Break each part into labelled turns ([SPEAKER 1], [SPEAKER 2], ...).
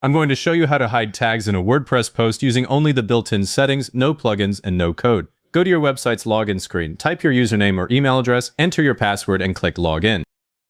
[SPEAKER 1] I'm going to show you how to hide tags in a WordPress post using only the built-in settings, no plugins, and no code. Go to your website's login screen, type your username or email address, enter your password, and click Login.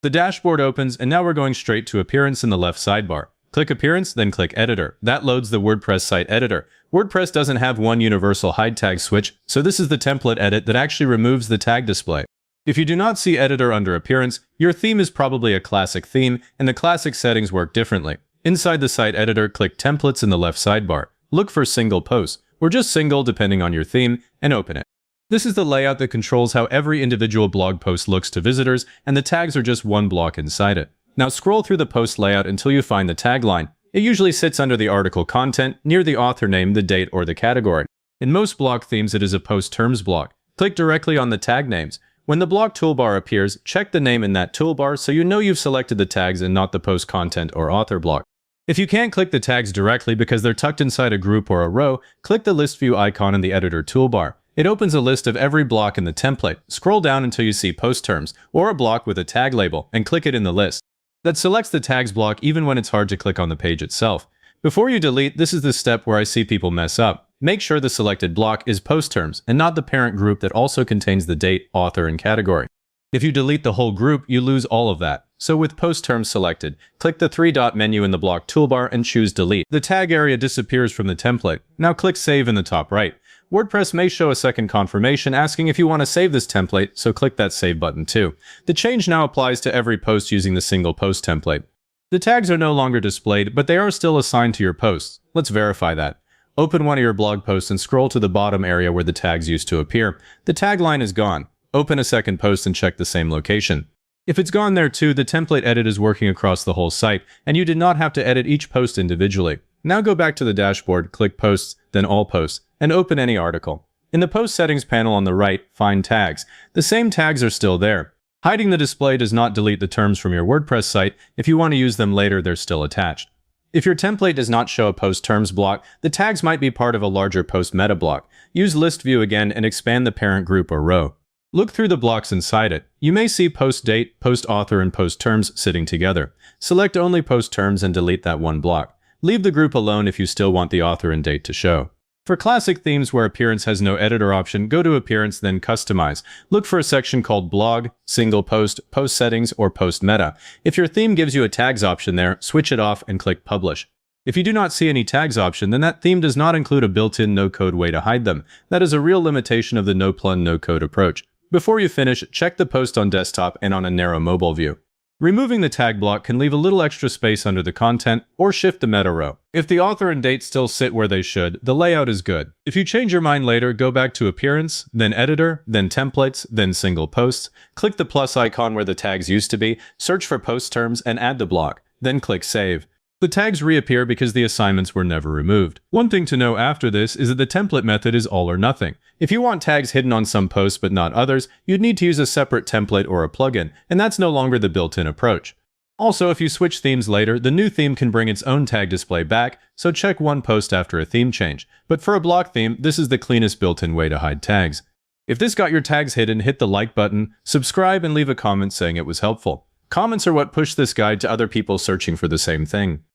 [SPEAKER 1] The dashboard opens, and now we're going straight to Appearance in the left sidebar. Click Appearance, then click Editor. That loads the WordPress site editor. WordPress doesn't have one universal hide tag switch, so this is the template edit that actually removes the tag display. If you do not see Editor under Appearance, your theme is probably a classic theme, and the classic settings work differently. Inside the site editor, click Templates in the left sidebar. Look for Single Post, or just Single depending on your theme, and open it. This is the layout that controls how every individual blog post looks to visitors, and the tags are just one block inside it. Now scroll through the post layout until you find the tagline. It usually sits under the article content, near the author name, the date, or the category. In most blog themes, it is a post terms block. Click directly on the tag names. When the block toolbar appears, check the name in that toolbar so you know you've selected the tags and not the post content or author block. If you can't click the tags directly because they're tucked inside a group or a row, click the list view icon in the editor toolbar. It opens a list of every block in the template. Scroll down until you see post terms, or a block with a tag label, and click it in the list. That selects the tags block even when it's hard to click on the page itself. Before you delete, this is the step where I see people mess up. Make sure the selected block is post terms, and not the parent group that also contains the date, author, and category. If you delete the whole group, you lose all of that. So with post terms selected, click the three-dot menu in the block toolbar and choose Delete. The tag area disappears from the template. Now click Save in the top right. WordPress may show a second confirmation asking if you want to save this template, so click that Save button too. The change now applies to every post using the single post template. The tags are no longer displayed, but they are still assigned to your posts. Let's verify that. Open one of your blog posts and scroll to the bottom area where the tags used to appear. The tagline is gone. Open a second post and check the same location. If it's gone there too, the template edit is working across the whole site, and you did not have to edit each post individually. Now go back to the dashboard, click Posts, then All Posts, and open any article. In the Post Settings panel on the right, find Tags. The same tags are still there. Hiding the display does not delete the terms from your WordPress site. If you want to use them later, they're still attached. If your template does not show a post terms block, the tags might be part of a larger post meta block. Use List View again and expand the parent group or row. Look through the blocks inside it. You may see post date, post author, and post terms sitting together. Select only post terms and delete that one block. Leave the group alone if you still want the author and date to show. For classic themes where Appearance has no editor option, go to Appearance, then Customize. Look for a section called Blog, Single Post, Post Settings, or Post Meta. If your theme gives you a tags option there, switch it off and click Publish. If you do not see any tags option, then that theme does not include a built-in no-code way to hide them. That is a real limitation of the no-plug, no-code approach. Before you finish, check the post on desktop and on a narrow mobile view. Removing the tag block can leave a little extra space under the content or shift the meta row. If the author and date still sit where they should, the layout is good. If you change your mind later, go back to Appearance, then Editor, then Templates, then Single Posts. Click the plus icon where the tags used to be, search for post terms, and add the block. Then click Save. The tags reappear because the assignments were never removed. One thing to know after this is that the template method is all or nothing. If you want tags hidden on some posts but not others, you'd need to use a separate template or a plugin, and that's no longer the built-in approach. Also, if you switch themes later, the new theme can bring its own tag display back, so check one post after a theme change. But for a block theme, this is the cleanest built-in way to hide tags. If this got your tags hidden, hit the like button, subscribe, and leave a comment saying it was helpful. Comments are what push this guide to other people searching for the same thing.